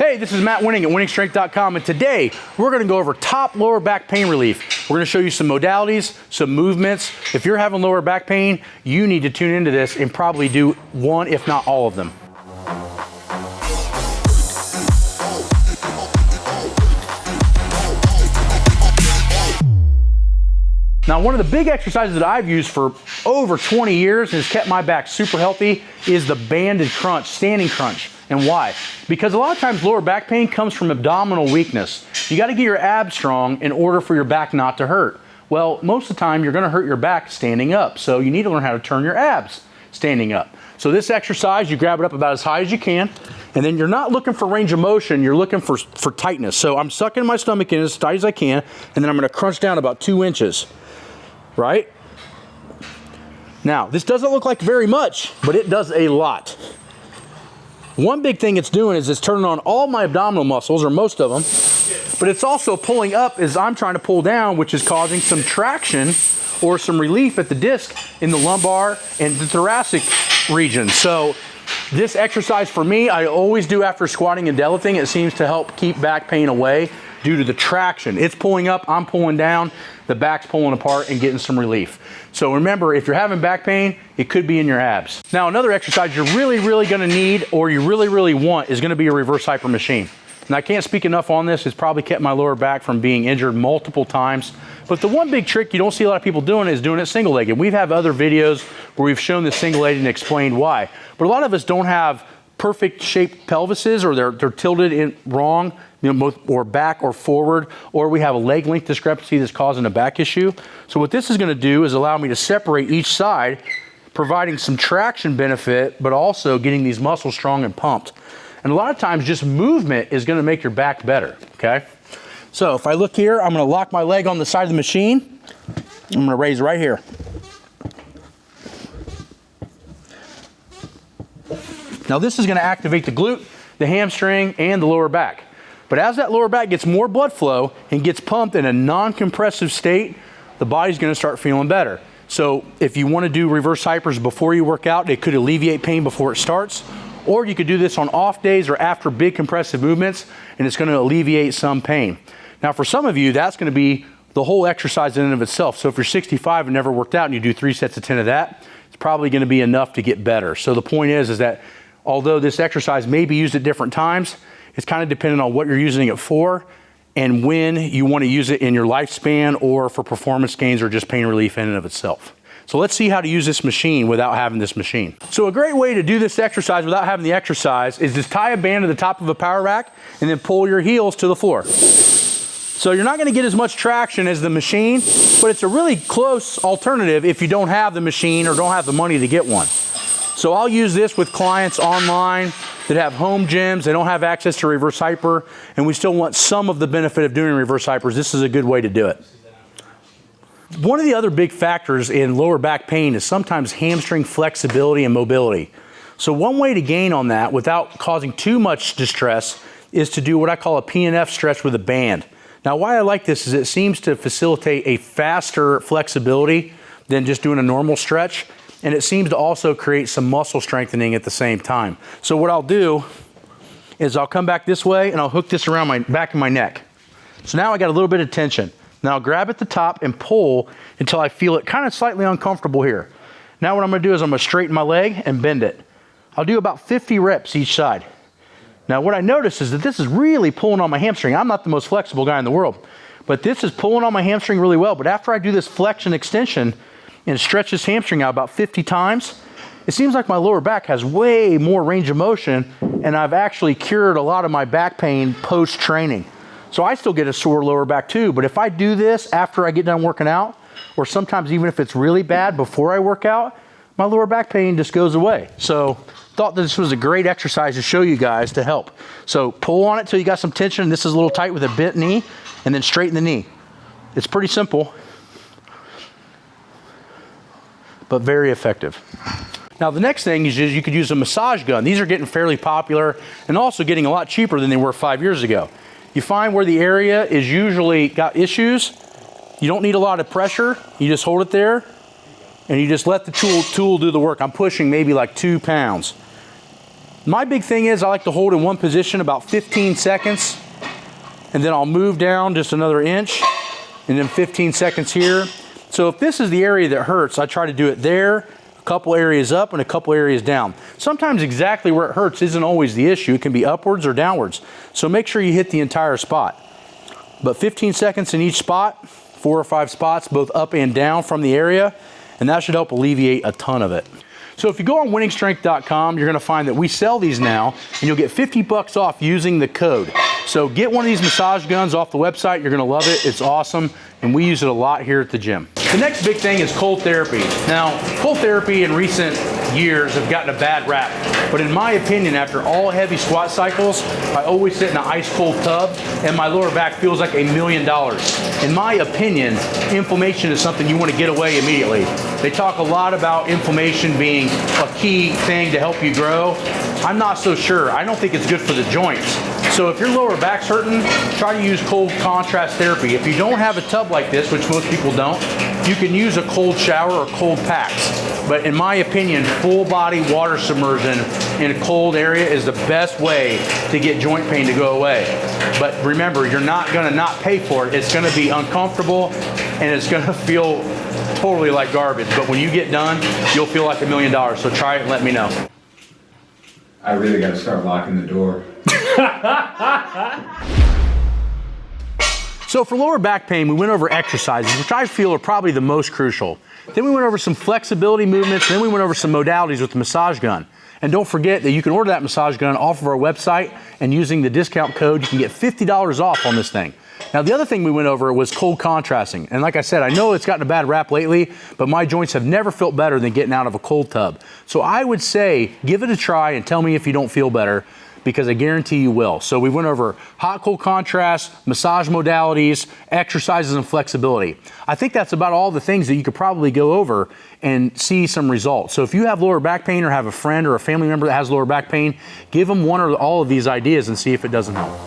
Hey, this is Matt Wenning at winningstrength.com, and today we're going to go over top lower back pain relief. We're going to show you some modalities, some movements. If you're having lower back pain, you need to tune into this and probably do one, if not all of them. Now, one of the big exercises that I've used for over 20 years and has kept my back super healthy is the banded crunch, standing crunch. And why? Because a lot of times lower back pain comes from abdominal weakness. You got to get your abs strong in order for your back not to hurt. Well, most of the time you're going to hurt your back standing up. So you need to learn how to turn your abs standing up. So this exercise, you grab it up about as high as you can. And then you're not looking for range of motion, you're looking for tightness. So I'm sucking my stomach in as tight as I can, and then I'm going to crunch down about 2 inches. Right? Now, this doesn't look like very much, but it does a lot. One big thing it's doing is it's turning on all my abdominal muscles, or most of them, but it's also pulling up as I'm trying to pull down, which is causing some traction or some relief at the disc in the lumbar and the thoracic region. So this exercise for me, I always do after squatting and deadlifting. It seems to help keep back pain away due to the traction. It's pulling up, I'm pulling down, the back's pulling apart and getting some relief. So remember, if you're having back pain, it could be in your abs. Now, another exercise you're really gonna need, or you really want, is gonna be a reverse hyper machine. And I can't speak enough on this. It's probably kept my lower back from being injured multiple times. But the one big trick you don't see a lot of people doing is doing it single-legged. We've had other videos where we've shown this single-legged and explained why. But a lot of us don't have perfect shaped pelvises, or they're tilted in wrong, or back or forward, or we have a leg length discrepancy that's causing a back issue. So what this is going to do is allow me to separate each side, providing some traction benefit, but also getting these muscles strong and pumped. And a lot of times just movement is going to make your back better, okay? So if I look here, I'm going to lock my leg on the side of the machine. I'm going to raise right here. Now this is going to activate the glute, the hamstring, and the lower back. But as that lower back gets more blood flow and gets pumped in a non-compressive state, the body's going to start feeling better. So if you want to do reverse hypers before you work out, it could alleviate pain before it starts. Or you could do this on off days or after big compressive movements, and it's going to alleviate some pain. Now for some of you, that's going to be the whole exercise in and of itself. So if you're 65 and never worked out and you do 3 sets of 10 of that, it's probably going to be enough to get better. So the point is that although this exercise may be used at different times, it's kind of dependent on what you're using it for and when you want to use it in your lifespan or for performance gains or just pain relief in and of itself. So let's see how to use this machine without having this machine. So a great way to do this exercise without having the exercise is just tie a band to the top of a power rack and then pull your heels to the floor. So you're not going to get as much traction as the machine, but it's a really close alternative if you don't have the machine or don't have the money to get one. So I'll use this with clients online that have home gyms, they don't have access to reverse hyper, and we still want some of the benefit of doing reverse hypers. This is a good way to do it. One of the other big factors in lower back pain is sometimes hamstring flexibility and mobility. So one way to gain on that without causing too much distress is to do what I call a PNF stretch with a band. Now why I like this is it seems to facilitate a faster flexibility than just doing a normal stretch. And it seems to also create some muscle strengthening at the same time. So what I'll do is I'll come back this way and I'll hook this around my back of my neck. So now I got a little bit of tension. Now I'll grab at the top and pull until I feel it kind of slightly uncomfortable here. Now what I'm going to do is I'm going to straighten my leg and bend it. I'll do about 50 reps each side. Now what I notice is that this is really pulling on my hamstring. I'm not the most flexible guy in the world, but this is pulling on my hamstring really well. But after I do this flexion extension and stretch this hamstring out about 50 times, it seems like my lower back has way more range of motion, and I've actually cured a lot of my back pain post-training. So I still get a sore lower back too, but if I do this after I get done working out, or sometimes even if it's really bad before I work out, my lower back pain just goes away. So thought this was a great exercise to show you guys to help. So pull on it till you got some tension. This is a little tight with a bent knee, and then straighten the knee. It's pretty simple, but very effective. Now the next thing is you could use a massage gun. These are getting fairly popular and also getting a lot cheaper than they were 5 years ago. You find where the area is usually got issues, you don't need a lot of pressure. You just hold it there and you just let the tool do the work. I'm pushing maybe like 2 pounds. My big thing is I like to hold in one position about 15 seconds, and then I'll move down just another inch, and then 15 seconds here. So if this is the area that hurts, I try to do it there, a couple areas up and a couple areas down. Sometimes exactly where it hurts isn't always the issue. It can be upwards or downwards. So make sure you hit the entire spot. But 15 seconds in each spot, 4 or 5 spots, both up and down from the area, and that should help alleviate a ton of it. So if you go on winningstrength.com, you're gonna find that we sell these now, and you'll get 50 bucks off using the code. So get one of these massage guns off the website. You're gonna love it. It's awesome, and we use it a lot here at the gym. The next big thing is cold therapy. Now, cold therapy in recent years have gotten a bad rap, but in my opinion, after all heavy squat cycles, I always sit in an ice cold tub and my lower back feels like $1 million. In my opinion, inflammation is something you want to get away immediately. They talk a lot about inflammation being a key thing to help you grow. I'm not so sure. I don't think it's good for the joints. So if your lower back's hurting, try to use cold contrast therapy. If you don't have a tub like this, which most people don't, you can use a cold shower or cold packs. But in my opinion, full body water submersion in a cold area is the best way to get joint pain to go away. But remember, you're not gonna not pay for it. It's gonna be uncomfortable and it's gonna feel totally like garbage. But when you get done, you'll feel like $1 million. So try it and let me know. I really gotta start locking the door. So for lower back pain, we went over exercises, which I feel are probably the most crucial. Then we went over some flexibility movements, then we went over some modalities with the massage gun. And don't forget that you can order that massage gun off of our website, and using the discount code, you can get $50 off on this thing. Now, the other thing we went over was cold contrasting. And like I said, I know it's gotten a bad rap lately, but my joints have never felt better than getting out of a cold tub. So I would say, give it a try and tell me if you don't feel better, because I guarantee you will. So we went over hot, cold contrast, massage modalities, exercises, and flexibility. I think that's about all the things that you could probably go over and see some results. So if you have lower back pain or have a friend or a family member that has lower back pain, give them one or all of these ideas and see if it doesn't help.